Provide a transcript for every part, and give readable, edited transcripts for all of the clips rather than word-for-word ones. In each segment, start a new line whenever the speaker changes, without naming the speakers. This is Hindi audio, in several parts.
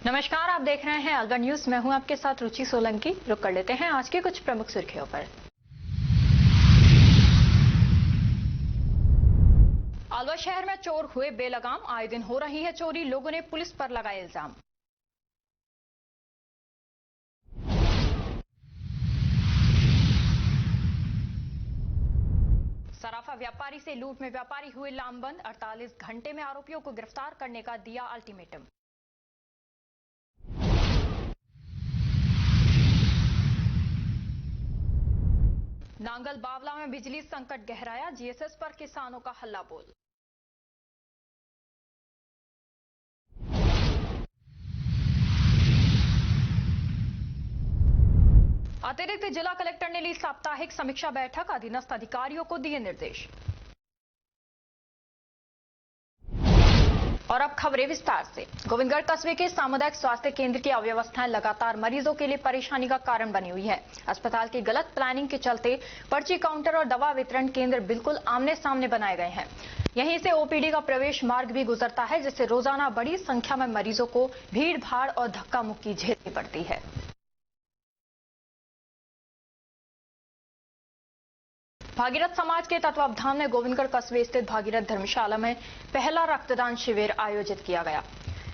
नमस्कार, आप देख रहे हैं अलवर न्यूज। मैं हूं आपके साथ रुचि सोलंकी। रुक कर लेते हैं आज की कुछ प्रमुख सुर्खियों पर। अलवर शहर में चोर हुए बेलगाम, आए दिन हो रही है चोरी, लोगों ने पुलिस पर लगाए इल्जाम। सराफा व्यापारी से लूट में व्यापारी हुए लामबंद, 48 घंटे में आरोपियों को गिरफ्तार करने का दिया अल्टीमेटम। नांगल बावला में बिजली संकट गहराया, जीएसएस पर किसानों का हल्ला बोल। अतिरिक्त जिला कलेक्टर ने ली साप्ताहिक समीक्षा बैठक, अधीनस्थ अधिकारियों को दिए निर्देश। और अब खबरें विस्तार से। गोविंदगढ़ कस्बे के सामुदायिक स्वास्थ्य केंद्र की अव्यवस्थाएं लगातार मरीजों के लिए परेशानी का कारण बनी हुई है। अस्पताल की गलत प्लानिंग के चलते पर्ची काउंटर और दवा वितरण केंद्र बिल्कुल आमने सामने बनाए गए हैं। यहीं से ओपीडी का प्रवेश मार्ग भी गुजरता है, जिससे रोजाना बड़ी संख्या में मरीजों को भीड़ भाड़ और धक्का मुक्की झेलनी पड़ती है। भागीरथ समाज के तत्वावधान में गोविंदगढ़ कस्बे स्थित भागीरथ धर्मशाला में पहला रक्तदान शिविर आयोजित किया गया।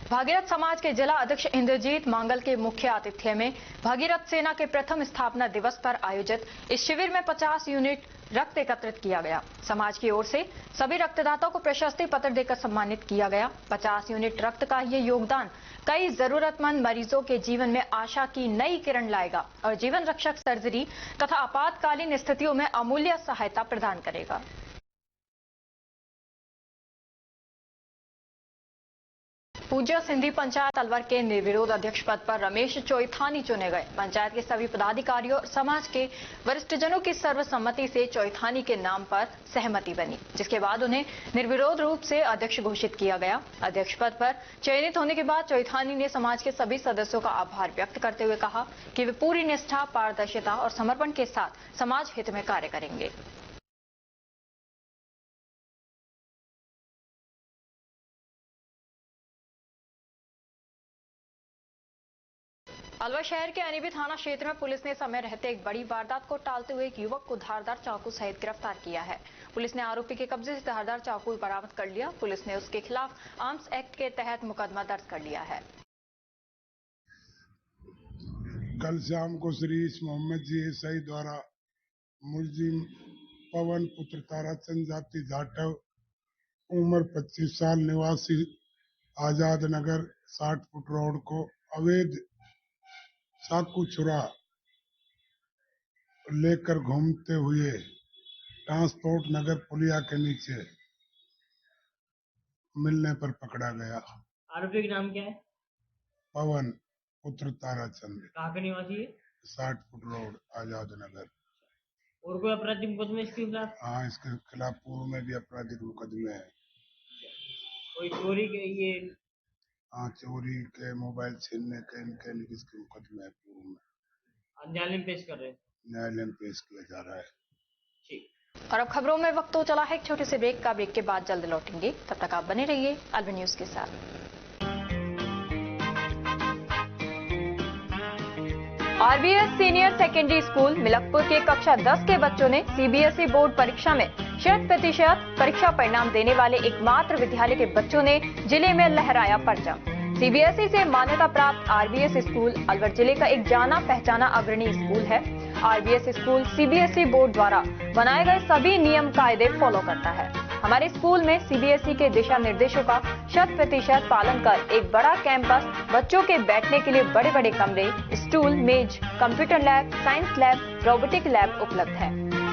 भागीरथ समाज के जिला अध्यक्ष इंद्रजीत मांगल के मुख्य आतिथ्य में भागीरथ सेना के प्रथम स्थापना दिवस पर आयोजित इस शिविर में 50 यूनिट रक्त एकत्रित किया गया। समाज की ओर से सभी रक्तदाताओं को प्रशस्ति पत्र देकर सम्मानित किया गया। 50 यूनिट रक्त का ये योगदान कई जरूरतमंद मरीजों के जीवन में आशा की नई किरण लाएगा और जीवन रक्षक सर्जरी तथा आपातकालीन स्थितियों में अमूल्य सहायता प्रदान करेगा। पूज्य सिंधी पंचायत अलवर के निर्विरोध अध्यक्ष पद पर रमेश चोइथानी चुने गए। पंचायत के सभी पदाधिकारियों और समाज के वरिष्ठजनों की सर्वसम्मति से चोइथानी के नाम पर सहमति बनी, जिसके बाद उन्हें निर्विरोध रूप से अध्यक्ष घोषित किया गया। अध्यक्ष पद पर चयनित होने के बाद चोइथानी ने समाज के सभी सदस्यों का आभार व्यक्त करते हुए कहा कि वे पूरी निष्ठा, पारदर्शिता और समर्पण के साथ समाज हित में कार्य करेंगे। अलवर शहर के अनीबी थाना क्षेत्र में पुलिस ने समय रहते एक बड़ी वारदात को टालते हुए एक युवक को धारदार चाकू सहित गिरफ्तार किया है। पुलिस ने आरोपी के कब्जे से धारदार चाकू बरामद कर लिया। पुलिस ने उसके खिलाफ आर्म्स एक्ट के तहत मुकदमा दर्ज कर लिया है।
कल शाम को श्री मोहम्मद जी एसआई द्वारा मुलजिम पवन पुत्र ताराचंद जाति जाटव उम्र 25 साल निवासी आजाद नगर 60 फुट रोड को अवैध चाकू छुरा लेकर घूमते हुए ट्रांसपोर्ट नगर पुलिया के नीचे मिलने पर पकड़ा गया।
आरोपी का नाम क्या है?
पवन पुत्र ताराचंद।
कहाँ का निवासी है?
60 फुट रोड आजाद नगर।
और कोई आपराधिक मुकदमे इसके खिलाफ?
हाँ, इसके खिलाफ पूर्व में भी आपराधिक मुकदमे है।
कोई चोरी के ये?
हाँ, चोरी के, मोबाइल छीनने के, इनके किसके मुकदमे है पूर्व में।
न्यायालय में पेश कर रहे हैं?
न्यायालय में पेश किया जा रहा है।
ठीक।
और अब खबरों में वक्त हो चला है एक छोटे से ब्रेक का। ब्रेक के बाद जल्द लौटेंगे, तब तक आप बने रहिए अलवर न्यूज के साथ। RBS senior secondary school Milakpur के कक्षा 10 के बच्चों ने सीबीएसई बोर्ड परीक्षा में 100% परीक्षा परिणाम देने वाले एकमात्र विद्यालय के बच्चों ने जिले में लहराया परचम। सीबीएसई से मान्यता प्राप्त आरबीएस स्कूल अलवर जिले का एक जाना पहचाना अग्रणी स्कूल है। आरबीएस स्कूल सीबीएसई बोर्ड द्वारा बनाए गए सभी नियम कायदे फॉलो करता है। हमारे स्कूल में सीबीएसई के दिशा निर्देशों का 100% पालन कर एक बड़ा कैंपस, बच्चों के बैठने के लिए बड़े बड़े कमरे, स्टूल, मेज, computer lab, science lab, robotic lab उपलब्ध है।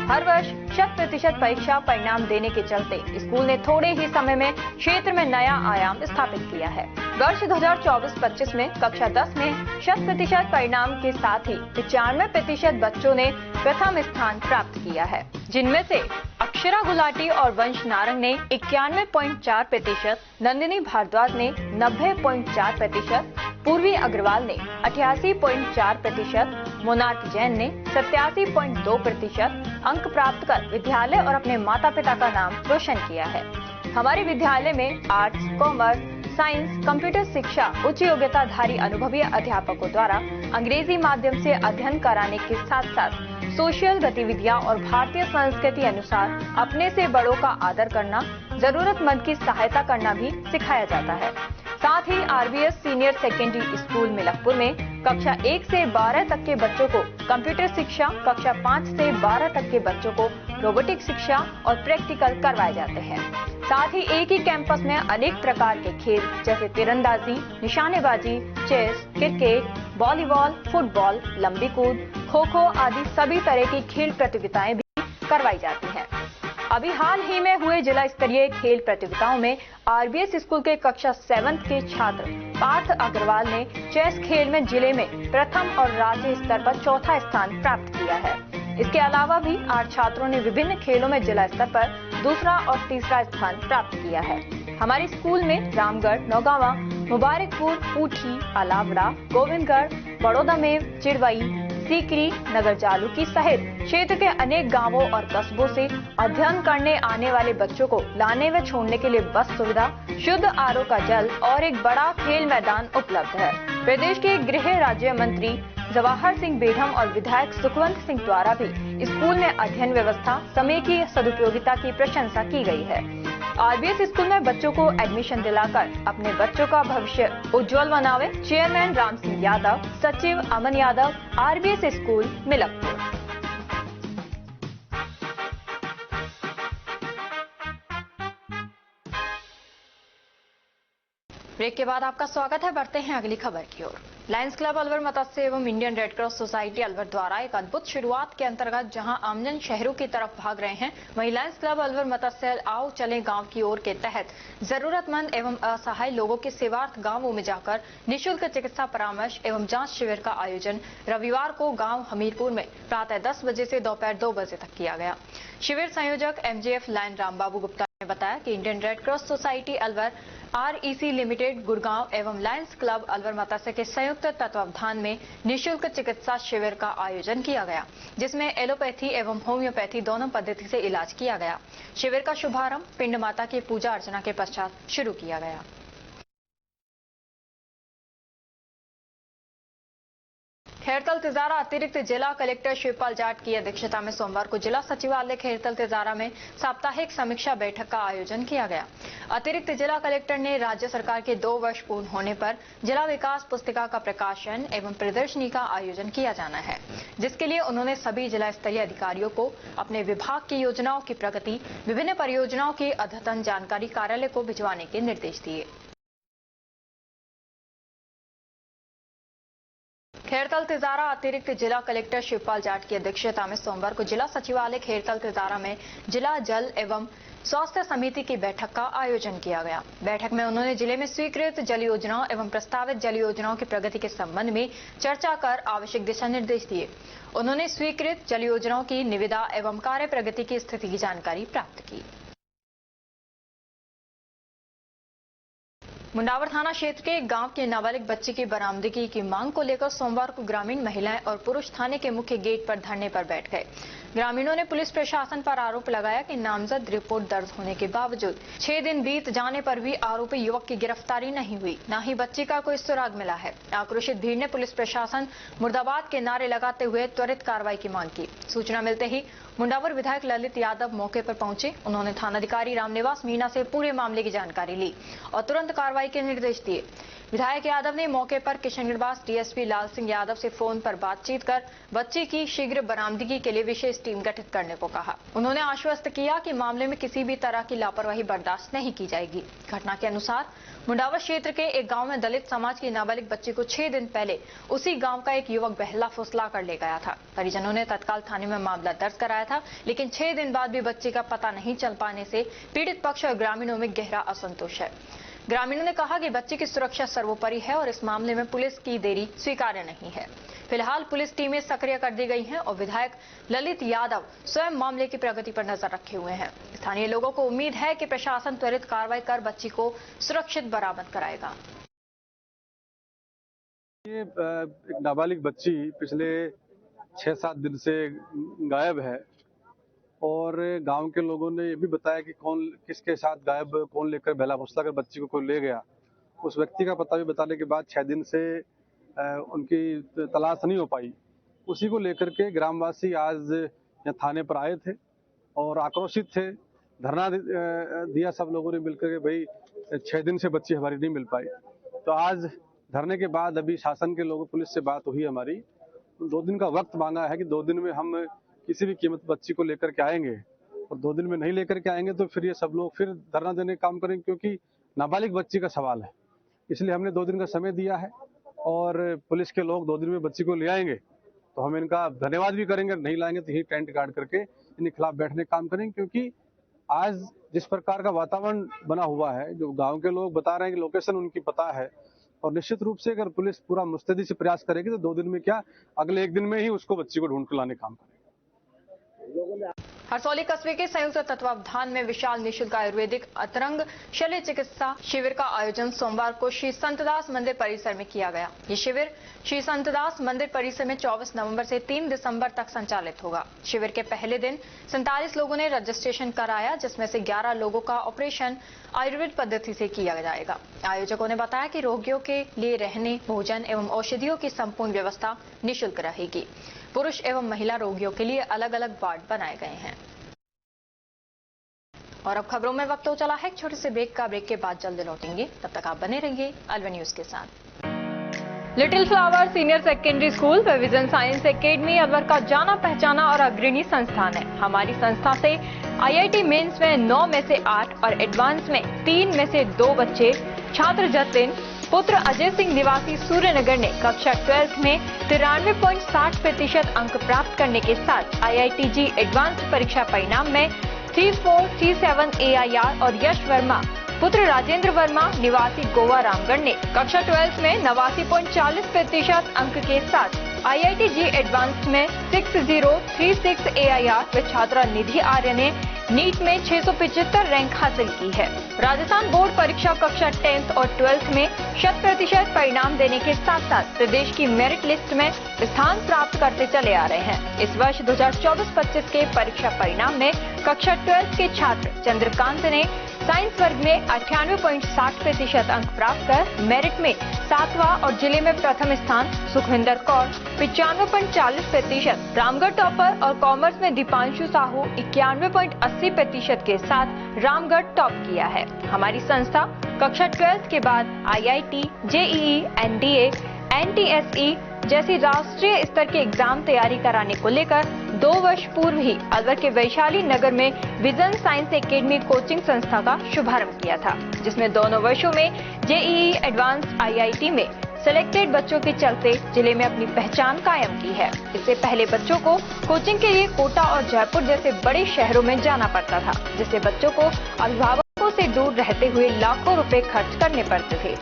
हर वर्ष 100% परीक्षा परिणाम देने के चलते स्कूल ने थोड़े ही समय में क्षेत्र में नया आयाम स्थापित किया है। वर्ष 2024-25 में कक्षा 10 में 100% परिणाम के साथ ही 95% बच्चों ने प्रथम स्थान प्राप्त किया है, जिनमें से अक्षरा गुलाटी और वंश नारंग ने 91.4%, नंदिनी भारद्वाज ने 90.4%, पूर्वी अग्रवाल ने 88.4%, मोनार्क जैन ने 87.2% अंक प्राप्त कर विद्यालय और अपने माता पिता का नाम रोशन किया है। हमारे विद्यालय में आर्ट्स, कॉमर्स, साइंस, कंप्यूटर शिक्षा उच्च योग्यताधारी अनुभवी अध्यापकों द्वारा अंग्रेजी माध्यम से अध्ययन कराने के साथ साथ सोशल गतिविधियां और भारतीय संस्कृति अनुसार अपने से बड़ों का आदर करना, जरूरतमंद की सहायता करना भी सिखाया जाता है। साथ ही RBS senior secondary school Milakpur में कक्षा 1 से 12 तक के बच्चों को कंप्यूटर शिक्षा, कक्षा 5 से 12 तक के बच्चों को रोबोटिक शिक्षा और प्रैक्टिकल करवाए जाते हैं। साथ ही एक ही कैंपस में अनेक प्रकार के खेल जैसे तीरंदाजी, निशानेबाजी, चेस, क्रिकेट, वॉलीबॉल, फुटबॉल, लंबी कूद, खो खो आदि सभी तरह की खेल प्रतियोगिताएं भी करवाई जाती हैं। अभी हाल ही में हुए जिला स्तरीय खेल प्रतियोगिताओं में आरबीएस स्कूल के कक्षा 7 के छात्र पार्थ अग्रवाल ने चेस खेल में जिले में प्रथम और राज्य स्तर पर चौथा स्थान प्राप्त किया है। इसके अलावा भी 8 छात्रों ने विभिन्न खेलों में जिला स्तर पर दूसरा और तीसरा स्थान प्राप्त किया है। हमारे स्कूल में रामगढ़, नौगावा, मुबारकपुर, पूठी, अलावड़ा, गोविंदगढ़, बड़ौदा में चिड़वई, सीकरी, नगर जालूकी सहित क्षेत्र के अनेक गांवों और कस्बों से अध्ययन करने आने वाले बच्चों को लाने व छोड़ने के लिए बस सुविधा, शुद्ध आरओ का जल और एक बड़ा खेल मैदान उपलब्ध है। प्रदेश के गृह राज्य मंत्री जवाहर सिंह बेढम और विधायक सुखवंत सिंह द्वारा भी स्कूल में अध्ययन व्यवस्था, समय की सदुपयोगिता की प्रशंसा की गई है। आरबीएस स्कूल में बच्चों को एडमिशन दिलाकर अपने बच्चों का भविष्य उज्जवल बनावे। चेयरमैन राम सिंह यादव, सचिव Aman Yadav, RBS school Milakpur. Break के बाद आपका स्वागत है। बढ़ते हैं अगली खबर की ओर। लायंस क्लब अलवर मत्स्य एवं Indian red cross society Alwar द्वारा एक अद्भुत शुरुआत के अंतर्गत जहां आमजन शहरों की तरफ भाग रहे हैं, वहीं लायंस क्लब अलवर मत्स्य आओ चले गांव की ओर के तहत जरूरतमंद एवं असहाय लोगों के सेवार्थ गांवों में जाकर निःशुल्क चिकित्सा परामर्श एवं जांच शिविर का आयोजन रविवार को गांव हमीरपुर में प्रातः 10 बजे से दोपहर 2 बजे तक किया गया। शिविर संयोजक एमजीएफ लाइन रामबाबू गुप्ता ने बताया कि Indian red cross society Alwar, REC limited Gurgaon एवं लायंस क्लब अलवर मत्स्य के संयुक्त तत्वावधान में निःशुल्क चिकित्सा शिविर का आयोजन किया गया, जिसमें एलोपैथी एवं होम्योपैथी दोनों पद्धति से इलाज किया गया। शिविर का शुभारंभ पिंड माता की पूजा अर्चना के पश्चात शुरू किया गया। खैरतल तिजारा अतिरिक्त जिला कलेक्टर शिवपाल जाट की अध्यक्षता में सोमवार को जिला सचिवालय खैरतल तिजारा में साप्ताहिक समीक्षा बैठक का आयोजन किया गया। अतिरिक्त जिला कलेक्टर ने राज्य सरकार के 2 वर्ष पूर्ण होने पर जिला विकास पुस्तिका का प्रकाशन एवं प्रदर्शनी का आयोजन किया जाना है, जिसके लिए उन्होंने सभी जिला स्तरीय अधिकारियों को अपने विभाग की योजनाओं की प्रगति, विभिन्न परियोजनाओं की अद्यतन जानकारी कार्यालय को भिजवाने के निर्देश दिए। खैरतल तिजारा अतिरिक्त जिला कलेक्टर शिवपाल जाट की अध्यक्षता में सोमवार को जिला सचिवालय खैरतल तिजारा में जिला जल एवं स्वास्थ्य समिति की बैठक का आयोजन किया गया। बैठक में उन्होंने जिले में स्वीकृत जल योजनाओं एवं प्रस्तावित जल योजनाओं की प्रगति के संबंध में चर्चा कर आवश्यक दिशा निर्देश दिए। उन्होंने स्वीकृत जल योजनाओं की निविदा एवं कार्य प्रगति की स्थिति की जानकारी प्राप्त की। मुंडावर थाना क्षेत्र के एक गांव के नाबालिग बच्ची की बरामदगी की मांग को लेकर सोमवार को ग्रामीण महिलाएं और पुरुष थाने के मुख्य गेट पर धरने पर बैठ गए। ग्रामीणों ने पुलिस प्रशासन पर आरोप लगाया कि नामजद रिपोर्ट दर्ज होने के बावजूद 6 दिन बीत जाने पर भी आरोपी युवक की गिरफ्तारी नहीं हुई, न ही बच्ची का कोई सुराग मिला है। आक्रोशित भीड़ ने पुलिस प्रशासन मुर्दाबाद के नारे लगाते हुए त्वरित कार्रवाई की मांग की। सूचना मिलते ही मुंडावर विधायक ललित यादव मौके पर पहुंचे। उन्होंने थानाधिकारी रामनिवास मीणा से पूरे मामले की जानकारी ली और तुरंत कार्रवाई के निर्देश दिए। विधायक यादव ने मौके पर किशनगढ़ डीएसपी लाल सिंह यादव से फोन पर बातचीत कर बच्ची की शीघ्र बरामदगी के लिए विशेष टीम गठित करने को कहा। उन्होंने आश्वस्त किया कि मामले में किसी भी तरह की लापरवाही बर्दाश्त नहीं की जाएगी। घटना के अनुसार मुंडावर क्षेत्र के एक गांव में दलित समाज की नाबालिग बच्ची को 6 दिन पहले उसी गांव का एक युवक बहला फुसला कर ले गया था। परिजनों ने तत्काल थाने में मामला दर्ज कराया था, लेकिन 6 दिन बाद भी बच्ची का पता नहीं चल पाने से पीड़ित पक्ष और ग्रामीणों में गहरा असंतोष है। ग्रामीणों ने कहा कि बच्ची की सुरक्षा सर्वोपरि है और इस मामले में पुलिस की देरी स्वीकार्य नहीं है। फिलहाल पुलिस टीमें सक्रिय कर दी गई हैं और विधायक ललित यादव स्वयं मामले की प्रगति पर नजर रखे हुए हैं। स्थानीय लोगों को उम्मीद है कि प्रशासन त्वरित कार्रवाई कर बच्ची को सुरक्षित बरामद कराएगा।
ये एक नाबालिग बच्ची पिछले 6-7 दिन से गायब है और गांव के लोगों ने ये भी बताया कि कौन किसके साथ गायब, कौन लेकर बहला फुसला कर बच्ची को कोई ले गया। उस व्यक्ति का पता भी बताने के बाद 6 दिन से उनकी तलाश नहीं हो पाई। उसी को लेकर के ग्रामवासी आज यहाँ थाने पर आए थे और आक्रोशित थे। धरना दिया सब लोगों ने मिलकर के, भाई 6 दिन से बच्ची हमारी नहीं मिल पाई। तो आज धरने के बाद अभी शासन के लोगों, पुलिस से बात हुई हमारी, 2 दिन का वक्त मांगा है कि 2 दिन में हम किसी भी कीमत बच्ची को लेकर के आएंगे, और 2 दिन में नहीं लेकर के आएंगे तो फिर ये सब लोग फिर धरना देने का काम करेंगे, क्योंकि नाबालिग बच्ची का सवाल है। इसलिए हमने 2 दिन का समय दिया है और पुलिस के लोग 2 दिन में बच्ची को ले आएंगे तो हम इनका धन्यवाद भी करेंगे। नहीं लाएंगे तो यही टेंट गाड़ करके इनके खिलाफ बैठने का काम करेंगे, क्योंकि आज जिस प्रकार का वातावरण बना हुआ है, जो गांव के लोग बता रहे हैं कि लोकेशन उनकी पता है, और निश्चित रूप से अगर पुलिस पूरा मुस्तैदी से प्रयास करेगी तो 2 दिन में क्या, अगले 1 दिन में ही उसको बच्ची को ढूंढ कर लाने का काम करेंगे।
हरसौली कस्बे के संयुक्त तत्वावधान में विशाल निःशुल्क आयुर्वेदिक अतरंग शल्य चिकित्सा शिविर का आयोजन सोमवार को श्री संतदास मंदिर परिसर में किया गया। ये शिविर श्री संतदास मंदिर परिसर में 24 नवंबर से 3 दिसंबर तक संचालित होगा। शिविर के पहले दिन 47 लोगों ने रजिस्ट्रेशन कराया, जिसमें से 11 लोगों का ऑपरेशन आयुर्वेद पद्धति से किया जाएगा। आयोजकों ने बताया कि रोगियों के लिए रहने, भोजन एवं औषधियों की संपूर्ण व्यवस्था निःशुल्क रहेगी। पुरुष एवं महिला रोगियों के लिए अलग अलग वार्ड बनाए गए हैं। और अब खबरों में वक्त हो चला है एक छोटे से ब्रेक का। ब्रेक के बाद जल्द लौटेंगे, तब तक आप बने रहिए अलवर न्यूज के साथ। Little flower senior secondary school व विजन साइंस एकेडमी अलवर का जाना पहचाना और अग्रणी संस्थान है। हमारी संस्था से IIT मेंस में 9 में से 8 और एडवांस में 3 में से 2 बच्चे छात्र जतिन पुत्र अजय सिंह निवासी सूर्यनगर ने कक्षा 12 में 93.60% अंक प्राप्त करने के साथ IITG एडवांस परीक्षा परिणाम में 3437 AIR और यश वर्मा पुत्र राजेंद्र वर्मा निवासी गोवा रामगढ़ ने कक्षा 12 में 89.40% अंक के साथ IITG एडवांस में 6036 AIR व छात्रा निधि आर्य ने नीट में 675 रैंक हासिल की है। राजस्थान बोर्ड परीक्षा कक्षा 10th और 12th में 100% परिणाम देने के साथ साथ प्रदेश की मेरिट लिस्ट में स्थान प्राप्त करते चले आ रहे हैं। इस वर्ष 2024-25 के परीक्षा परिणाम में कक्षा 12th के छात्र चंद्रकांत ने साइंस वर्ग में 98.60% अंक प्राप्त कर मेरिट में 7वां और जिले में प्रथम स्थान, सुखविंदर कौर 95.40%, रामगढ़ टॉपर और कॉमर्स में दीपांशु साहू 91.80% के साथ रामगढ़ टॉप किया है। हमारी संस्था कक्षा 12 के बाद IIT, JEE, NDA, NTSE जैसी राष्ट्रीय स्तर के एग्जाम तैयारी कराने को लेकर 2 वर्ष पूर्व ही अलवर के वैशाली नगर में विजन साइंस एकेडमी कोचिंग संस्था का शुभारंभ किया था, जिसमें दोनों वर्षों में JEE एडवांस IIT में सिलेक्टेड बच्चों के चलते जिले में अपनी पहचान कायम की है। इससे पहले बच्चों को कोचिंग के लिए कोटा और जयपुर जैसे बड़े शहरों में जाना पड़ता था, जिससे बच्चों को अभिभावकों से दूर रहते हुए लाखों रुपए खर्च करने पड़ते थे।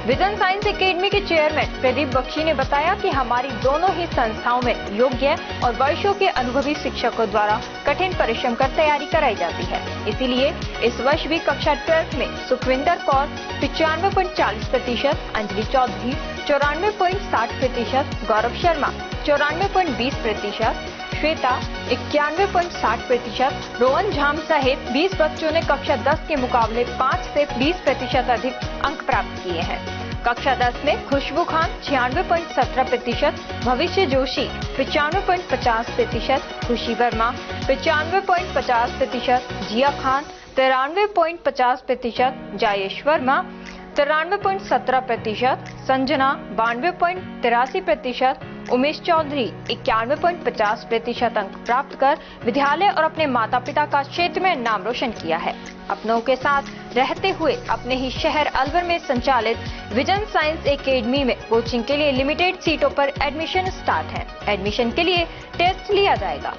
विजन साइंस एकेडमी के चेयरमैन प्रदीप बख्शी ने बताया कि हमारी दोनों ही संस्थाओं में योग्य और वर्षों के अनुभवी शिक्षकों द्वारा कठिन परिश्रम कर तैयारी कराई जाती है। इसीलिए इस वर्ष भी कक्षा 12 में सुखविंदर कौर 95.40%, अंजलि चौधरी 94.60%, गौरव शर्मा 94.20%, श्वेता 91.60%, रोहन झाम सहित 20 बच्चों ने कक्षा 10 के मुकाबले 5 से 20% अधिक अंक प्राप्त किए हैं। कक्षा 10 में खुशबू खान 96.17%, भविष्य जोशी 95.50%, खुशी वर्मा 95.50%, जिया खान 93.50%, जायेश वर्मा 93.17%, संजना 92.83%, उमेश चौधरी 91.50% अंक प्राप्त कर विद्यालय और अपने माता पिता का क्षेत्र में नाम रोशन किया है। अपनों के साथ रहते हुए अपने ही शहर अलवर में संचालित विजन साइंस एकेडमी में कोचिंग के लिए लिमिटेड सीटों पर एडमिशन स्टार्ट है। एडमिशन के लिए टेस्ट लिया जाएगा।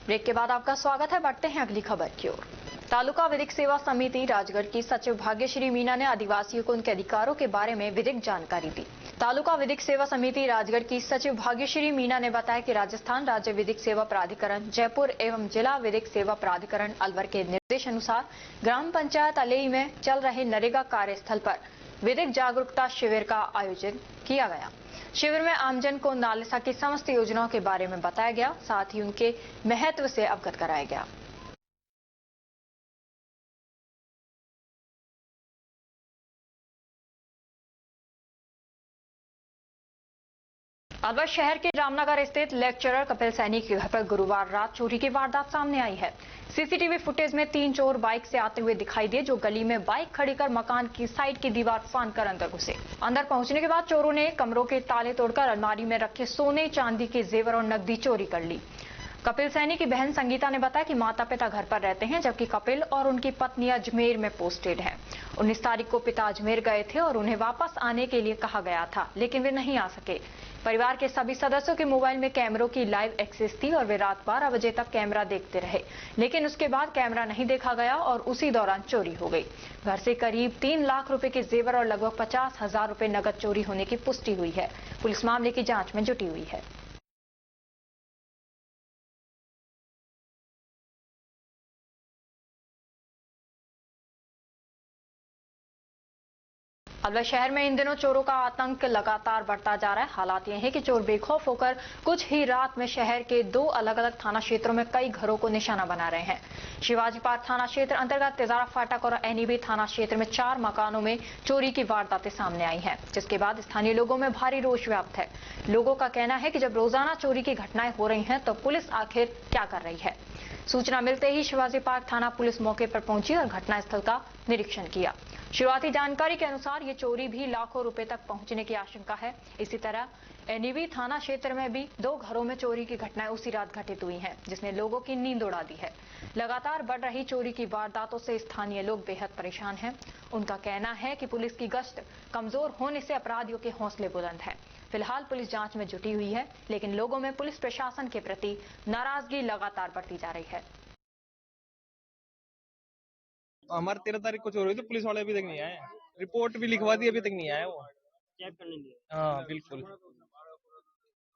ब्रेक के बाद आपका स्वागत है। बढ़ते हैं अगली खबर की ओर। तालुका विधिक सेवा समिति राजगढ़ की सचिव भाग्यश्री मीना ने आदिवासियों को उनके अधिकारों के बारे में विधिक जानकारी दी। तालुका विधिक सेवा समिति राजगढ़ की सचिव भाग्यश्री मीना ने बताया कि राजस्थान राज्य विधिक सेवा प्राधिकरण जयपुर एवं जिला विधिक सेवा प्राधिकरण अलवर के निर्देश अनुसार ग्राम पंचायत अलई में चल रहे नरेगा कार्यस्थल पर विधिक जागरूकता शिविर का आयोजन किया गया। शिविर में आमजन को नालसा की समस्त योजनाओं के बारे में बताया गया, साथ ही उनके महत्व से अवगत कराया गया। अलवर शहर के रामनगर स्थित लेक्चरर कपिल सैनी के घर पर गुरुवार रात चोरी की वारदात सामने आई है। सीसीटीवी फुटेज में 3 चोर बाइक से आते हुए दिखाई दिए, जो गली में बाइक खड़ी कर मकान की साइड की दीवार फांदकर अंदर घुसे। अंदर पहुंचने के बाद चोरों ने कमरों के ताले तोड़कर अलमारी में रखे सोने चांदी के जेवर और नकदी चोरी कर ली। कपिल सैनी की बहन संगीता ने बताया कि माता पिता घर पर रहते हैं, जबकि कपिल और उनकी पत्नी अजमेर में पोस्टेड हैं। 19 तारीख को पिता अजमेर गए थे और उन्हें वापस आने के लिए कहा गया था, लेकिन वे नहीं आ सके। परिवार के सभी सदस्यों के मोबाइल में कैमरों की लाइव एक्सेस थी और वे रात 12 बजे तक कैमरा देखते रहे, लेकिन उसके बाद कैमरा नहीं देखा गया और उसी दौरान चोरी हो गई। घर से करीब 3 लाख रुपए के जेवर और लगभग 50,000 रुपए नकद चोरी होने की पुष्टि हुई है। पुलिस मामले की जांच में जुटी हुई है। अलवर शहर में इन दिनों चोरों का आतंक लगातार बढ़ता जा रहा है। हालात ये है कि चोर बेखौफ होकर कुछ ही रात में शहर के 2 अलग अलग थाना क्षेत्रों में कई घरों को निशाना बना रहे हैं। शिवाजी पार्क थाना क्षेत्र अंतर्गत तेजारा फाटक और एनईबी थाना क्षेत्र में 4 मकानों में चोरी की वारदातें सामने आई हैं, जिसके बाद स्थानीय लोगों में भारी रोष व्याप्त है। लोगों का कहना है कि जब रोजाना चोरी की घटनाएं हो रही हैं तो पुलिस आखिर क्या कर रही है। सूचना मिलते ही शिवाजी पार्क थाना पुलिस मौके पर पहुंची और घटनास्थल का निरीक्षण किया। शुरुआती जानकारी के अनुसार ये चोरी भी लाखों रुपए तक पहुंचने की आशंका है। इसी तरह एनईबी थाना क्षेत्र में भी 2 घरों में चोरी की घटनाएं उसी रात घटित हुई हैं, जिसने लोगों की नींद उड़ा दी है। लगातार बढ़ रही चोरी की वारदातों से स्थानीय लोग बेहद परेशान हैं। उनका कहना है कि पुलिस की गश्त कमजोर होने से अपराधियों के हौसले बुलंद है। फिलहाल पुलिस जांच में जुटी हुई है, लेकिन लोगों में पुलिस प्रशासन के प्रति नाराजगी लगातार बढ़ती जा रही है।
हमारे 13 तारीख को चोरी हुई तो पुलिस वाले अभी तक नहीं आए। रिपोर्ट भी लिखवा दी, अभी तक नहीं आया वो।
चेक करने दिया।
हाँ बिल्कुल,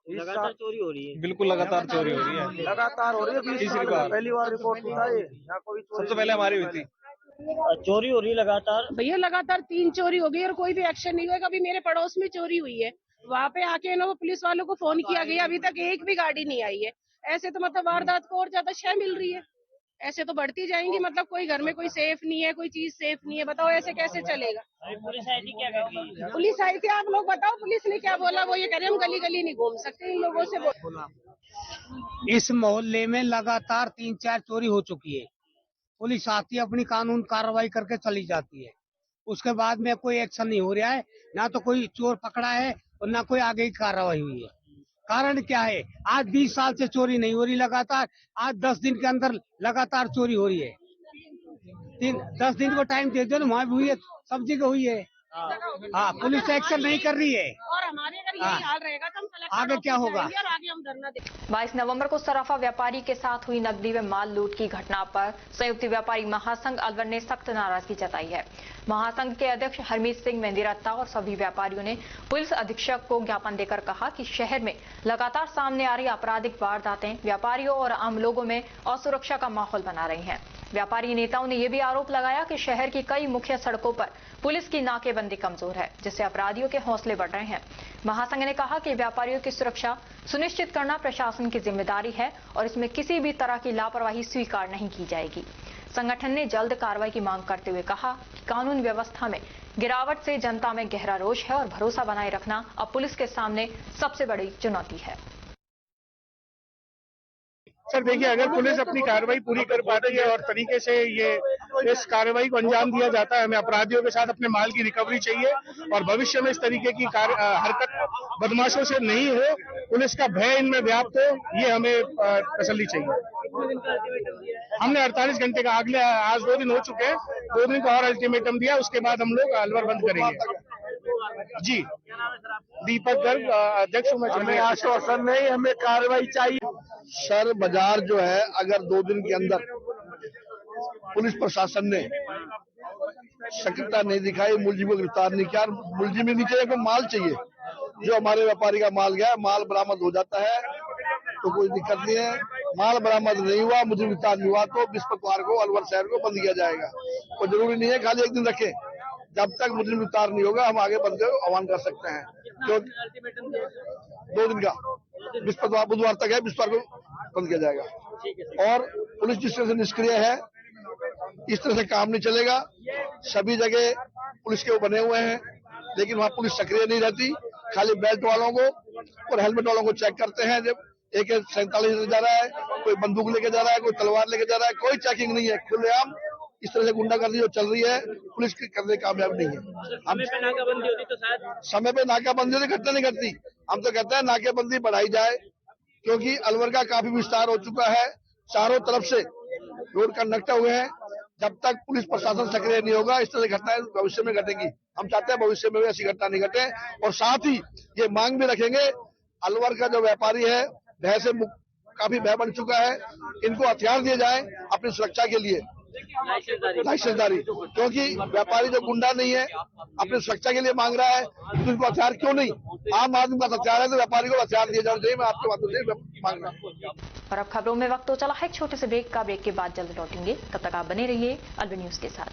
लगातार चोरी हो रही है।
बिल्कुल लगातार चोरी हो रही है।
लगातार हो रही है।
तीसरी बार,
पहली बार रिपोर्ट हुआ है या कोई
सबसे पहले हमारी हुई थी।
चोरी हो रही है लगातार।
भैया लगातार 3 चोरी हो गई और कोई भी एक्शन नहीं हुआ। कभी मेरे पड़ोस में चोरी हुई है, वहाँ पे आके ना वो पुलिस वालों को फोन किया गया, अभी तक एक भी गाड़ी नहीं आई है। ऐसे तो मतलब वारदात को और ज्यादा शय मिल रही है। ऐसे तो बढ़ती जाएंगी। मतलब कोई घर में कोई सेफ नहीं है, कोई चीज सेफ नहीं है। बताओ ऐसे कैसे चलेगा।
पुलिस आई थी, क्या कर रही है?
पुलिस आई थी, आप लोग बताओ पुलिस ने क्या बोला। वो ये कह रहे हम गली गली नहीं घूम सकते, इन लोगों से बोला।
इस मोहल्ले में लगातार 3-4 चोरी हो चुकी है। पुलिस आती है, अपनी कानून कार्रवाई करके चली जाती है। उसके बाद में कोई एक्शन नहीं हो रहा है, ना तो कोई चोर पकड़ा है और ना कोई आगे की कार्रवाई हुई है। कारण क्या है? आज 20 साल से चोरी नहीं हो रही लगातार, आज 10 दिन के अंदर लगातार चोरी हो रही है। 10 दिन को टाइम दे दो ना, वहाँ भी हुई है, सब जगह हुई है। हाँ, पुलिस एक्शन नहीं कर रही है।
और हमारे अगर यही हाल रहेगा तो हम
आगे क्या होगा?
आगे हम धरना देंगे।
22 नवंबर को सराफा व्यापारी के साथ हुई नकदी व माल लूट की घटना पर संयुक्त व्यापारी महासंघ अलवर ने सख्त नाराजगी जताई है। महासंघ के अध्यक्ष हरमीत सिंह मेंदिरत्ता और सभी व्यापारियों ने पुलिस अधीक्षक को ज्ञापन देकर कहा कि शहर में लगातार सामने आ रही आपराधिक वारदातें व्यापारियों और आम लोगों में असुरक्षा का माहौल बना रही हैं। व्यापारी नेताओं ने यह भी आरोप लगाया कि शहर की कई मुख्य सड़कों पर पुलिस की नाकेबंदी कमजोर है, जिससे अपराधियों के हौसले बढ़ रहे हैं। महासंघ ने कहा कि व्यापारियों की सुरक्षा सुनिश्चित करना प्रशासन की जिम्मेदारी है और इसमें किसी भी तरह की लापरवाही स्वीकार नहीं की जाएगी। संगठन ने जल्द कार्रवाई की मांग करते हुए कहा कि कानून व्यवस्था में गिरावट से जनता में गहरा रोष है और भरोसा बनाए रखना अब पुलिस के सामने सबसे बड़ी चुनौती है।
सर देखिए, अगर पुलिस अपनी कार्रवाई पूरी कर पाती है और तरीके से इस कार्रवाई को अंजाम दिया जाता है, हमें अपराधियों के साथ अपने माल की रिकवरी चाहिए और भविष्य में इस तरीके की हरकत बदमाशों से नहीं हो, पुलिस का भय इनमें व्याप्त हो, ये हमें तसल्ली चाहिए। हमने 48 घंटे का आज 2 दिन हो चुके हैं, 2 दिन का और अल्टीमेटम दिया, उसके बाद हम लोग अलवर बंद करेंगे। जी, दीपक गर्ग, अध्यक्ष।
हमें आश्वासन नहीं, हमें कार्रवाई चाहिए।
सर बाजार जो है, अगर 2 दिन के अंदर पुलिस प्रशासन ने सक्रियता नहीं दिखाई, मुलजिम को गिरफ्तार नहीं किया, मुलजिम ही नहीं चाहिए, को माल चाहिए। जो हमारे व्यापारी का माल गया, माल बरामद हो जाता है तो कोई दिक्कत नहीं है। माल बरामद नहीं हुआ, मुलजिम गिरफ्तार नहीं हुआ तो बृहस्पतिवार को अलवर शहर को बंद किया जाएगा। और जरूरी नहीं है खाली 1 दिन रखें, जब तक मुलजिम गिरफ्तार नहीं होगा हम आगे बंद कर आह्वान कर सकते हैं। जो 2 दिन का बृहस्पतिवार बुधवार तक है, बृहस्पतिवार को बंद किया जाएगा। और पुलिस जिस तरह से निष्क्रिय है, इस तरह से काम नहीं चलेगा। सभी जगह पुलिस के वो बने हुए हैं, लेकिन वहाँ पुलिस सक्रिय नहीं रहती, खाली बेल्ट वालों को प्रॉपर हेलमेट वालों को चेक करते हैं। जब AK-47 लेके जा रहा है, कोई बंदूक लेके जा रहा है, कोई तलवार लेके जा रहा है, कोई चेकिंग नहीं है। खुलेआम इस तरह से गुंडागर्दी जो चल रही है, पुलिस की करने कामयाब नहीं है।
समय पे नाकाबंदी होती तो शायद
समय पे नाकाबंदी होती घटना नहीं घटती। हम तो कहते हैं नाकेबंदी बढ़ाई जाए, क्योंकि अलवर का काफी विस्तार हो चुका है। चारों तरफ से रोड कनेक्ट हुए हैं। जब तक पुलिस प्रशासन सक्रिय नहीं होगा, इस तरह की घटनाएं भविष्य में घटेंगी। हम चाहते हैं भविष्य में भी ऐसी घटना नहीं घटे, और साथ ही ये मांग भी रखेंगे, अलवर का जो व्यापारी है भय से काफी भय बन चुका है, इनको हथियार दिए जाए अपनी सुरक्षा के लिए, लाइसेंसदारी, क्योंकि व्यापारी जो गुंडा नहीं है अपनी सुरक्षा के लिए मांग रहा है, तो इनको हथियार क्यों नहीं? आम आदमी का हथियार है तो व्यापारी को हथियार दिए जाने चाहिए। मैं आपके माध्यम से मांग रहा हूँ।
और अब खबरों में वक्त तो चला है एक छोटे से ब्रेक का। ब्रेक के बाद जल्द लौटेंगे, तब तक आप बने रहिए अलवर न्यूज के साथ।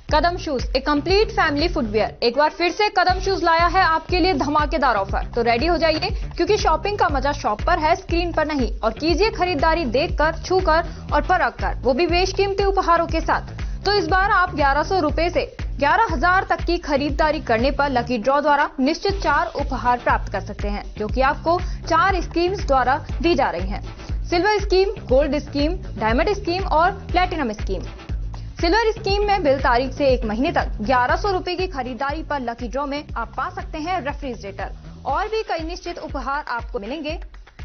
कदम शूज, एक कंप्लीट फैमिली फुटवियर, एक बार फिर से कदम शूज लाया है आपके लिए धमाकेदार ऑफर। तो रेडी हो जाइए, क्योंकि शॉपिंग का मजा शॉप पर है, स्क्रीन पर नहीं। और कीजिए खरीदारी देखकर, छूकर और परख कर, वो भी बेशकीमती उपहारों के साथ। तो इस बार आप 1100 रुपए से 11,000 तक की खरीदारी करने पर लकी ड्रॉ द्वारा निश्चित 4 उपहार प्राप्त कर सकते हैं, जो कि आपको 4 स्कीम्स द्वारा दी जा रही हैं। Silver scheme, gold scheme, diamond scheme और प्लेटिनम स्कीम। सिल्वर स्कीम में बिल तारीख से 1 महीने तक 1100 रुपए की खरीदारी पर लकी ड्रॉ में आप पा सकते हैं रेफ्रिजरेटर और भी कई निश्चित उपहार आपको मिलेंगे,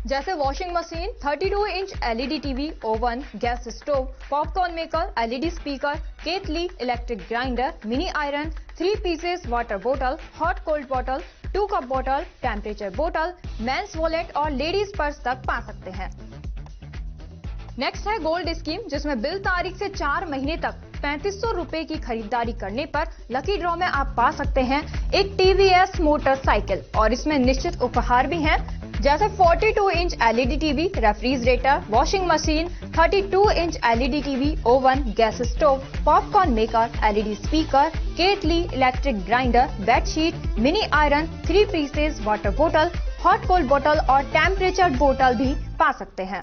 जैसे washing machine, 32 inch LED TV, oven, gas stove, popcorn maker, LED speaker, kettle, electric grinder, mini iron, 3 pieces water बोतल, हॉट कोल्ड बोतल, 2 कप बोतल, टेम्परेचर बोतल, मेंस वॉलेट और लेडीज पर्स तक पा सकते हैं। नेक्स्ट है गोल्ड स्कीम, जिसमें बिल तारीख से 4 महीने तक 3500 रुपए की खरीदारी करने पर लकी ड्रॉ में आप पा सकते हैं एक TVS मोटरसाइकिल, और इसमें निश्चित उपहार भी हैं, जैसे 42 inch LED TV, refrigerator, washing machine, 32 inch LED TV, oven, gas stove, popcorn maker, LED speaker, kettle, electric grinder, bedsheet, mini iron, 3 pieces water बोतल, हॉट कोल्ड बोतल और टेम्परेचर बोतल भी पा सकते हैं।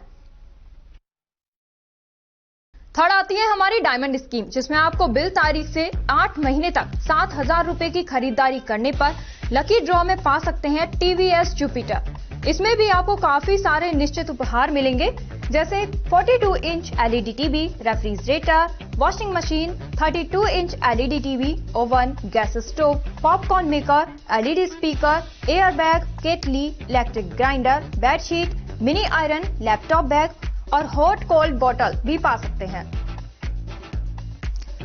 थर्ड आती है हमारी डायमंड स्कीम, जिसमें आपको बिल तारीख से 8 महीने तक 7,000 रुपए की खरीदारी करने पर लकी ड्रॉ में पा सकते हैं TVS जुपिटर। इसमें भी आपको काफी सारे निश्चित उपहार मिलेंगे, जैसे 42 inch LED TV, refrigerator, washing machine, 32 inch LED TV, oven, gas stove, popcorn maker, LED speaker, air bag, kettle, electric grinder, bedsheet, mini iron, laptop bag और हॉट कोल्ड बोतल भी पा सकते हैं।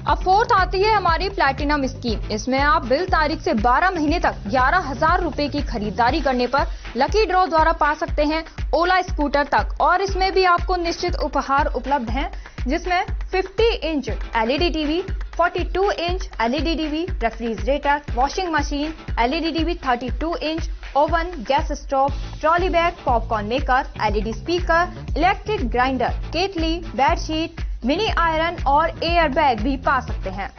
अब फोर्थ आती है हमारी प्लैटिनम स्कीम। इसमें आप बिल तारीख से 12 महीने तक 11,000 रुपए की खरीदारी करने पर लकी ड्रॉ द्वारा पा सकते हैं ओला स्कूटर तक, और इसमें भी आपको निश्चित उपहार उपलब्ध हैं, जिसमें 50 inch LED TV, 42 inch LED TV, refrigerator, washing machine, LED TV, 32 inch, oven, gas stove, trolley bag, popcorn maker, LED speaker, electric grinder, kettle, bedsheet, mini iron और एयर बैग भी पा सकते हैं।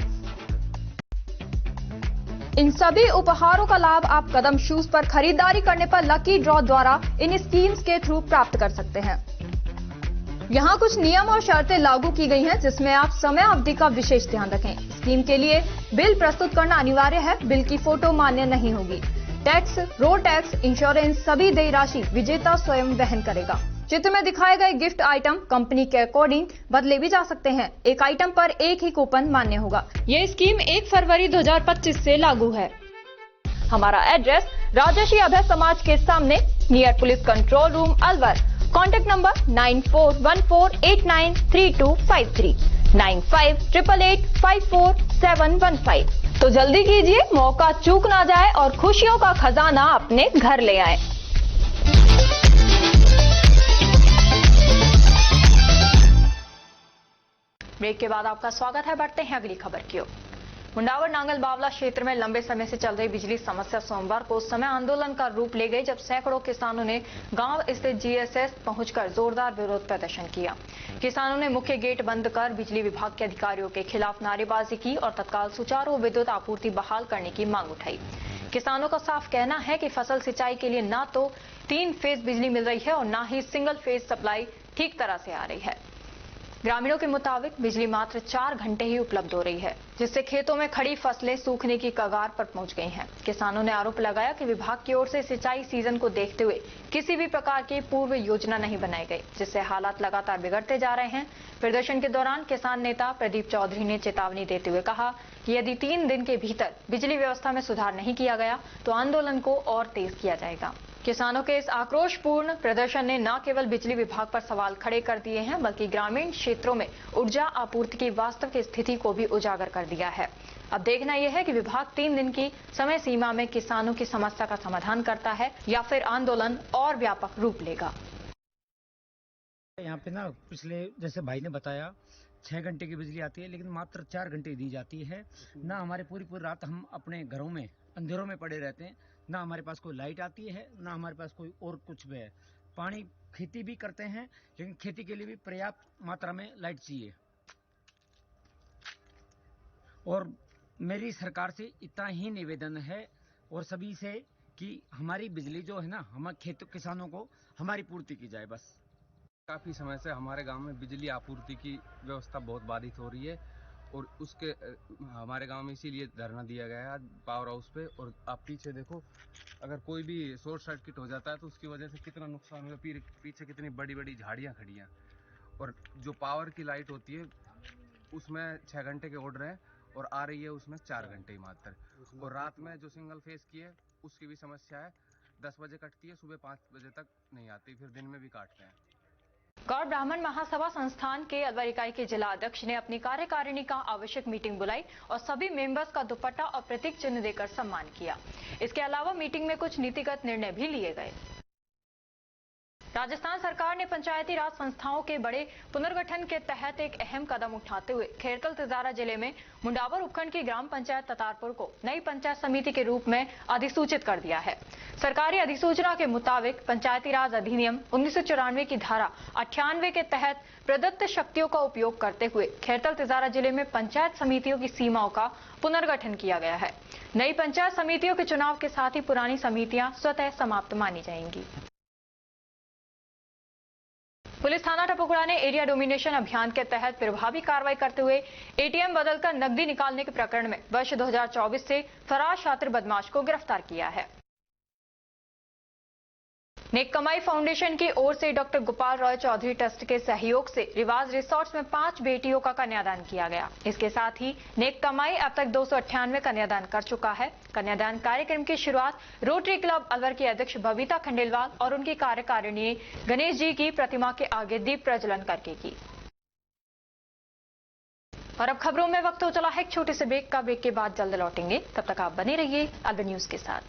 इन सभी उपहारों का लाभ आप कदम शूज पर खरीदारी करने पर लकी ड्रॉ द्वारा इन स्कीम्स के थ्रू प्राप्त कर सकते हैं। यहाँ कुछ नियम और शर्तें लागू की गई हैं, जिसमें आप समय अवधि का विशेष ध्यान रखें। स्कीम के लिए बिल प्रस्तुत करना अनिवार्य है, बिल की फोटो मान्य नहीं होगी। टैक्स, रोड टैक्स, इंश्योरेंस सभी देय राशि विजेता स्वयं वहन करेगा। चित्र में दिखाए गए गिफ्ट आइटम कंपनी के अकॉर्डिंग बदले भी जा सकते हैं। एक आइटम पर एक ही कूपन मान्य होगा। ये स्कीम 1 फरवरी 2025 से लागू है। हमारा एड्रेस राजर्षि अभय समाज के सामने, near police control room, Alwar. Contact number 9414893253, 9588854715। तो जल्दी कीजिए, मौका चूक ना जाए और खुशियों का खजाना अपने घर ले आए। ब्रेक के बाद आपका स्वागत है। बढ़ते हैं अगली खबर की ओर। मुंडावर नांगल बावला क्षेत्र में लंबे समय से चल रही बिजली समस्या सोमवार को समय आंदोलन का रूप ले गई, जब सैकड़ों किसानों ने गांव स्थित GSS पहुंचकर जोरदार विरोध प्रदर्शन किया। किसानों ने मुख्य गेट बंद कर बिजली विभाग के अधिकारियों के खिलाफ नारेबाजी की और तत्काल सुचारू विद्युत आपूर्ति बहाल करने की मांग उठाई। किसानों का साफ कहना है कि फसल सिंचाई के लिए न तो 3 फेज बिजली मिल रही है और न ही सिंगल फेज सप्लाई ठीक तरह से आ रही है। ग्रामीणों के मुताबिक बिजली मात्र 4 घंटे ही उपलब्ध हो रही है, जिससे खेतों में खड़ी फसलें सूखने की कगार पर पहुंच गई हैं। किसानों ने आरोप लगाया कि विभाग की ओर से सिंचाई सीजन को देखते हुए किसी भी प्रकार की पूर्व योजना नहीं बनाई गई, जिससे हालात लगातार बिगड़ते जा रहे हैं। प्रदर्शन के दौरान किसान नेता प्रदीप चौधरी ने चेतावनी देते हुए कहा कि यदि 3 दिन के भीतर बिजली व्यवस्था में सुधार नहीं किया गया तो आंदोलन को और तेज किया जाएगा। किसानों के इस आक्रोशपूर्ण प्रदर्शन ने न केवल बिजली विभाग पर सवाल खड़े कर दिए हैं, बल्कि ग्रामीण क्षेत्रों में ऊर्जा आपूर्ति की वास्तविक स्थिति को भी उजागर कर दिया है। अब देखना यह है कि विभाग 3 दिन की समय सीमा में किसानों की समस्या का समाधान करता है या फिर आंदोलन और व्यापक रूप लेगा।
यहाँ पे ना पिछले जैसे भाई ने बताया 6 घंटे की बिजली आती है, लेकिन मात्र 4 घंटे दी जाती है। ना हमारे पूरी रात हम अपने घरों में अंधेरों में पड़े रहते हैं, ना हमारे पास कोई लाइट आती है, ना हमारे पास कोई और कुछ भी है। पानी खेती भी करते हैं, लेकिन खेती के लिए भी पर्याप्त मात्रा में लाइट चाहिए। और मेरी सरकार से इतना ही निवेदन है और सभी से कि हमारी बिजली जो है ना, हम किसानों को हमारी पूर्ति की जाए बस।
काफ़ी समय से हमारे गांव में बिजली आपूर्ति की व्यवस्था बहुत बाधित हो रही है और उसके हमारे गांव में इसीलिए धरना दिया गया है आज पावर हाउस पे। और आप पीछे देखो, अगर कोई भी शॉर्ट सर्किट हो जाता है तो उसकी वजह से कितना नुकसान होगा। पीछे कितनी बड़ी बड़ी झाड़ियाँ खड़ी हैं और जो पावर की लाइट होती है उसमें 6 घंटे के ऑर्डर है और आ रही है उसमें 4 घंटे ही मात्र। और रात में जो सिंगल फेस की है उसकी भी समस्या है, 10 बजे कटती है, सुबह 5 बजे तक नहीं आती, फिर दिन में भी काटते हैं।
गौर ब्राह्मण महासभा संस्थान के अलवर इकाई के जिला अध्यक्ष ने अपनी कार्यकारिणी का आवश्यक मीटिंग बुलाई और सभी मेंबर्स का दुपट्टा और प्रतीक चिन्ह देकर सम्मान किया। इसके अलावा मीटिंग में कुछ नीतिगत निर्णय भी लिए गए। राजस्थान सरकार ने पंचायती राज संस्थाओं के बड़े पुनर्गठन के तहत एक अहम कदम उठाते हुए खैरकल तिजारा जिले में मुंडावर उपखंड की ग्राम पंचायत ततारपुर को नई पंचायत समिति के रूप में अधिसूचित कर दिया है। सरकारी अधिसूचना के मुताबिक पंचायती राज अधिनियम 1994 की धारा 98 के तहत प्रदत्त शक्तियों का उपयोग करते हुए खैरकल तिजारा जिले में पंचायत समितियों की सीमाओं का पुनर्गठन किया गया है। नई पंचायत समितियों के चुनाव के साथ ही पुरानी समितियां स्वतः समाप्त मानी जाएंगी। पुलिस थाना टपुकड़ा ने एरिया डोमिनेशन अभियान के तहत प्रभावी कार्रवाई करते हुए एटीएम बदलकर नकदी निकालने के प्रकरण में वर्ष 2024 से फरार छात्र बदमाश को गिरफ्तार किया है। नेक कमाई फाउंडेशन की ओर से डॉक्टर गोपाल रॉय चौधरी ट्रस्ट के सहयोग से रिवाज रिसोर्ट्स में 5 बेटियों का कन्यादान किया गया। इसके साथ ही नेक कमाई अब तक 298 कन्यादान कर चुका है। कन्यादान कार्यक्रम की शुरुआत रोटरी क्लब अलवर की अध्यक्ष बबीता खंडेलवाल और उनकी कार्यकारिणी ने गणेश जी की प्रतिमा के आगे दीप प्रज्वलन करके की। और अब खबरों में वक्त हो चला है एक छोटे से ब्रेक का। ब्रेक के बाद जल्द लौटेंगे, तब तक आप बने रहिए अलवर न्यूज के साथ।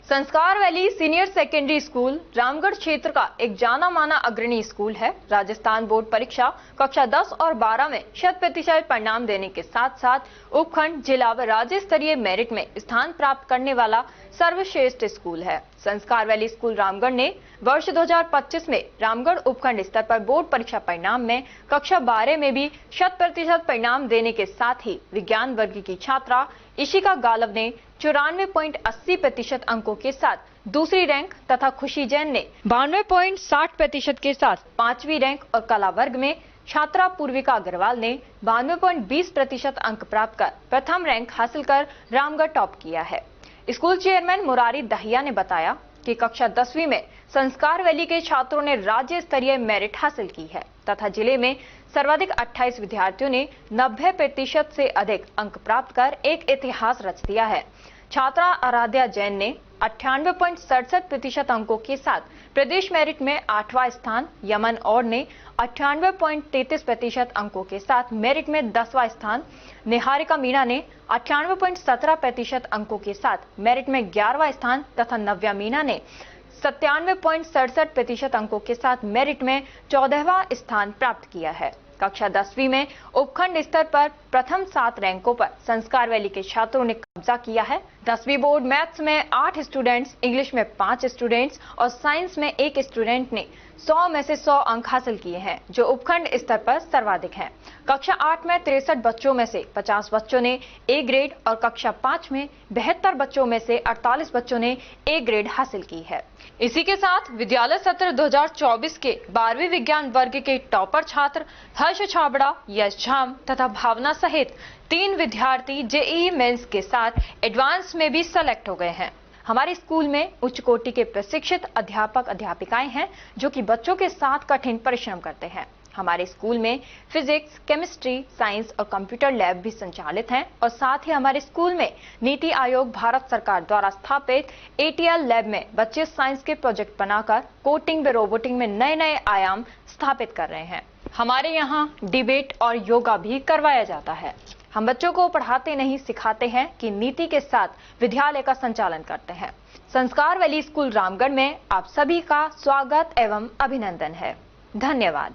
संस्कार valley senior secondary school Ramgarh क्षेत्र का एक जाना माना अग्रणी स्कूल है। राजस्थान बोर्ड परीक्षा कक्षा 10 और 12 में 100% परिणाम देने के साथ साथ उपखंड, जिला व राज्य स्तरीय मेरिट में स्थान प्राप्त करने वाला सर्वश्रेष्ठ स्कूल है। संस्कार वैली स्कूल रामगढ़ ने वर्ष 2025 में रामगढ़ उपखंड स्तर पर बोर्ड परीक्षा परिणाम में कक्षा 12 में भी 100% परिणाम देने के साथ ही विज्ञान वर्ग की छात्रा इशिका गालव ने 94.80% अंकों के साथ दूसरी रैंक तथा खुशी जैन ने 92.60% के साथ 5वीं रैंक और कला वर्ग में छात्रा पूर्विका अग्रवाल ने 92.20% अंक प्राप्त कर प्रथम रैंक हासिल कर रामगढ़ टॉप किया है। स्कूल चेयरमैन मुरारी दहिया ने बताया कि कक्षा 10वीं में संस्कार वैली के छात्रों ने राज्य स्तरीय मेरिट हासिल की है तथा जिले में सर्वाधिक 28 विद्यार्थियों ने 90% से अधिक अंक प्राप्त कर एक इतिहास रच दिया है। छात्रा आराध्या जैन ने 98.67% अंकों के साथ प्रदेश मेरिट में 8वां स्थान, यमन और ने 98.33% अंकों के साथ मेरिट में 10वां स्थान, निहारिका मीणा ने 98.17% अंकों के साथ मेरिट में 11वां स्थान तथा नव्या मीणा ने 97.67% अंकों के साथ मेरिट में 14वां स्थान प्राप्त किया है। कक्षा 10वीं में उपखंड स्तर पर प्रथम 7 रैंकों पर संस्कार वैली के छात्रों ने कब्जा किया है। 10वीं बोर्ड मैथ्स में 8 स्टूडेंट्स, इंग्लिश में 5 स्टूडेंट्स और साइंस में 1 स्टूडेंट ने 100 में से 100 अंक हासिल किए हैं, जो उपखंड स्तर पर सर्वाधिक हैं। कक्षा 8 में 63 बच्चों में से 50 बच्चों ने ए ग्रेड और कक्षा 5 में 72 बच्चों में से 48 बच्चों ने ए ग्रेड हासिल की है। इसी के साथ विद्यालय सत्र 2024 के 12वीं विज्ञान वर्ग के टॉपर छात्र हर्ष छाबड़ा, यश झाम तथा भावना सहित 3 विद्यार्थी जेईई मेंस के साथ एडवांस में भी सेलेक्ट हो गए हैं। हमारे स्कूल में उच्च कोटि के प्रशिक्षित अध्यापक अध्यापिकाएं हैं, जो कि बच्चों के साथ कठिन परिश्रम करते हैं। हमारे स्कूल में फिजिक्स, केमिस्ट्री, साइंस और कंप्यूटर लैब भी संचालित हैं और साथ ही हमारे स्कूल में नीति आयोग भारत सरकार द्वारा स्थापित एटीएल लैब में बच्चे साइंस के प्रोजेक्ट बनाकर कोडिंग व रोबोटिंग में नए नए आयाम स्थापित कर रहे हैं। हमारे यहाँ डिबेट और योगा भी करवाया जाता है। हम बच्चों को पढ़ाते नहीं, सिखाते हैं कि नीति के साथ विद्यालय का संचालन करते हैं। संस्कार वैली स्कूल रामगढ़ में आप सभी का स्वागत एवं अभिनंदन है। धन्यवाद।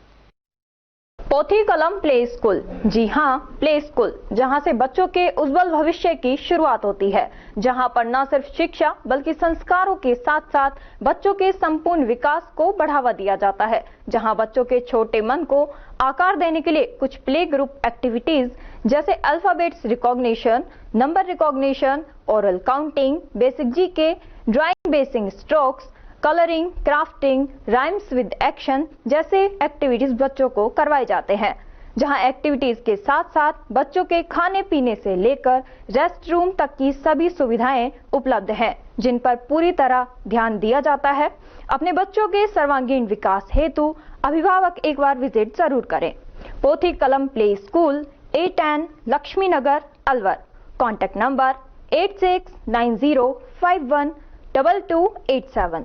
पोथी कलम प्ले स्कूल, जी हाँ, प्ले स्कूल, जहां से बच्चों के उज्जवल भविष्य की शुरुआत होती है, जहां पर न सिर्फ शिक्षा बल्कि संस्कारों के साथ साथ बच्चों के संपूर्ण विकास को बढ़ावा दिया जाता है, जहां बच्चों के छोटे मन को आकार देने के लिए कुछ प्ले ग्रुप एक्टिविटीज जैसे alphabets recognition, number recognition, oral counting, basic GK, drawing basic strokes, colouring, crafting, rhymes with action जैसे एक्टिविटीज बच्चों को करवाए जाते हैं, जहां एक्टिविटीज के साथ साथ बच्चों के खाने पीने से लेकर रेस्ट रूम तक की सभी सुविधाएं उपलब्ध हैं, जिन पर पूरी तरह ध्यान दिया जाता है। अपने बच्चों के सर्वांगीण विकास हेतु अभिभावक एक बार विजिट जरूर करें। Pothi Kalam play school, A10 Lakshmi Nagar, Alwar. Contact number 8690512287।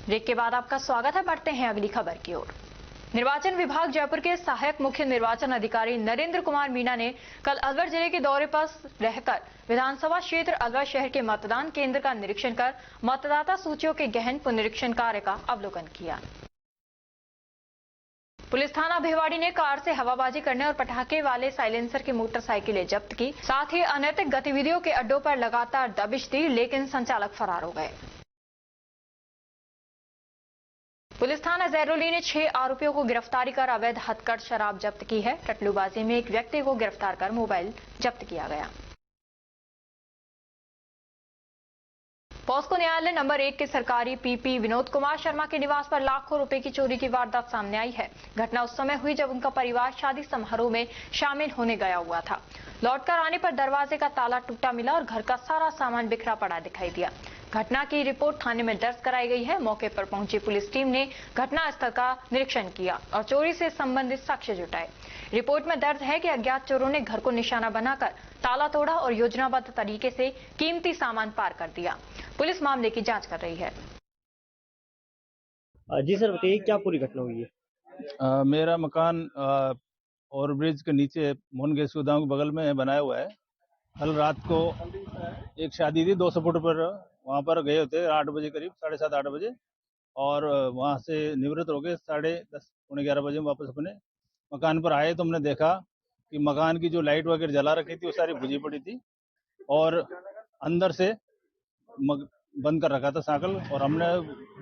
Break के बाद आपका स्वागत है। बढ़ते हैं अगली खबर की ओर। निर्वाचन विभाग जयपुर के सहायक मुख्य निर्वाचन अधिकारी नरेंद्र कुमार मीणा ने कल अलवर जिले के दौरे पर रहकर विधानसभा क्षेत्र अलवर शहर के मतदान केंद्र का निरीक्षण कर मतदाता सूचियों के गहन पुनरीक्षण कार्य का अवलोकन किया। पुलिस थाना भिवाड़ी ने कार से हवाबाजी करने और पटाखे वाले साइलेंसर की मोटरसाइकिलें जब्त की। साथ ही अनैतिक गतिविधियों के अड्डों पर लगातार दबिश दी, लेकिन संचालक फरार हो गए। पुलिस थाना जैरोली ने 6 आरोपियों को गिरफ्तारी कर अवैध हथकढ़ शराब जब्त की है। टटलूबाजी में एक व्यक्ति को गिरफ्तार कर मोबाइल जब्त किया गया। पॉस्को न्यायालय नंबर 1 के सरकारी पीपी विनोद कुमार शर्मा के निवास पर लाखों रुपए की चोरी की वारदात सामने आई है। घटना उस समय हुई जब उनका परिवार शादी समारोह में शामिल होने गया हुआ था। लौटकर आने पर दरवाजे का ताला टूटा मिला और घर का सारा सामान बिखरा पड़ा दिखाई दिया। घटना की रिपोर्ट थाने में दर्ज कराई गई है। मौके पर पहुंची पुलिस टीम ने घटनास्थल का निरीक्षण किया और चोरी से संबंधित साक्ष्य जुटाए। रिपोर्ट में दर्ज है कि अज्ञात चोरों ने घर को निशाना बनाकर ताला तोड़ा और योजनाबद्ध तरीके से कीमती सामान पार कर दिया। पुलिस मामले की जांच कर रही है।
जी सर, बताइए क्या पूरी घटना हुई है?
मेरा मकान और ब्रिज के नीचे मोहन गैस गोदाम के बगल में बनाया हुआ है। कल रात को एक शादी थी 200 फुट पर, वहाँ पर गए होते 8 बजे करीब, 7:30-8 बजे, और वहाँ से निवृत्त हो गए 10:30 पौने 11 बजे वापस अपने मकान पर आए तो हमने देखा कि मकान की जो लाइट वगैरह जला रखी थी वो सारी बुझी पड़ी थी और अंदर से बंद कर रखा था साकल। और हमने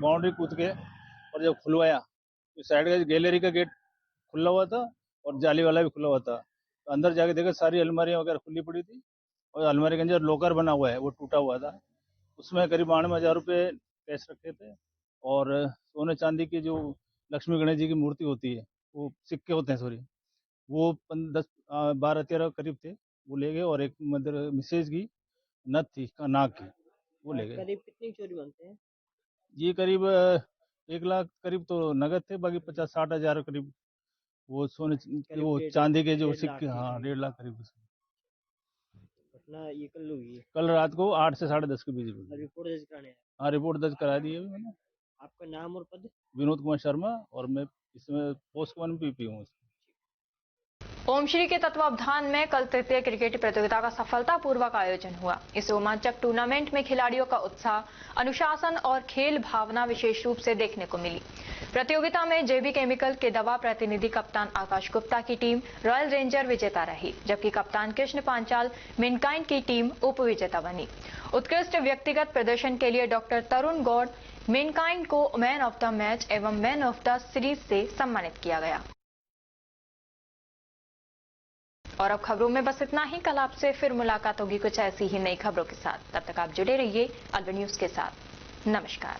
बाउंड्री कूद के और जब खुलवाया तो साइड का गैलरी का गेट खुला हुआ था और जाली वाला भी खुला हुआ था। तो अंदर जाके देखा सारी अलमारियाँ वगैरह खुली पड़ी थी और अलमारी के अंदर लॉकर बना हुआ है वो टूटा हुआ था। उसमें करीब 92,000 रुपये कैश रखे थे और सोने चांदी की जो लक्ष्मी गणेश जी की मूर्ति होती है, वो सिक्के होते हैं सॉरी, वो 12-13 करीब थे, वो ले गए। और एक मिसेज की नथ थी नाक की, वो ले गए।
करीब कितनी चोरी बनते हैं?
ये करीब 1 लाख करीब तो नगद थे, बाकी 50-60 हज़ार करीब वो सोने वो चांदी के जो सिक्के, हाँ 1.5 लाख करीब।
घटना ये कल हुई है?
कल रात को 8 से 10:30 के बीच में।
रिपोर्ट दर्ज कराने हैं?
हाँ, रिपोर्ट दर्ज करा दी है मैंने।
आपका नाम और पद?
विनोद कुमार शर्मा, और मैं इसमें पोस्ट 1 पीपी हूँ।
ओमश्री के तत्वावधान में कल तृतीय क्रिकेट प्रतियोगिता का सफलतापूर्वक आयोजन हुआ। इस रोमांचक टूर्नामेंट में खिलाड़ियों का उत्साह, अनुशासन और खेल भावना विशेष रूप से देखने को मिली। प्रतियोगिता में जेबी केमिकल के दवा प्रतिनिधि कप्तान आकाश गुप्ता की टीम रॉयल रेंजर विजेता रही, जबकि कप्तान कृष्ण पांचाल मैनकाइंड की टीम उप विजेता बनी। उत्कृष्ट व्यक्तिगत प्रदर्शन के लिए डॉक्टर तरुण गौड़ मैनकाइंड को मैन ऑफ द मैच एवं मैन ऑफ द सीरीज से सम्मानित किया गया। और अब खबरों में बस इतना ही। कल आपसे फिर मुलाकात होगी कुछ ऐसी ही नई खबरों के साथ। तब तक आप जुड़े रहिए अलवर न्यूज के साथ। नमस्कार।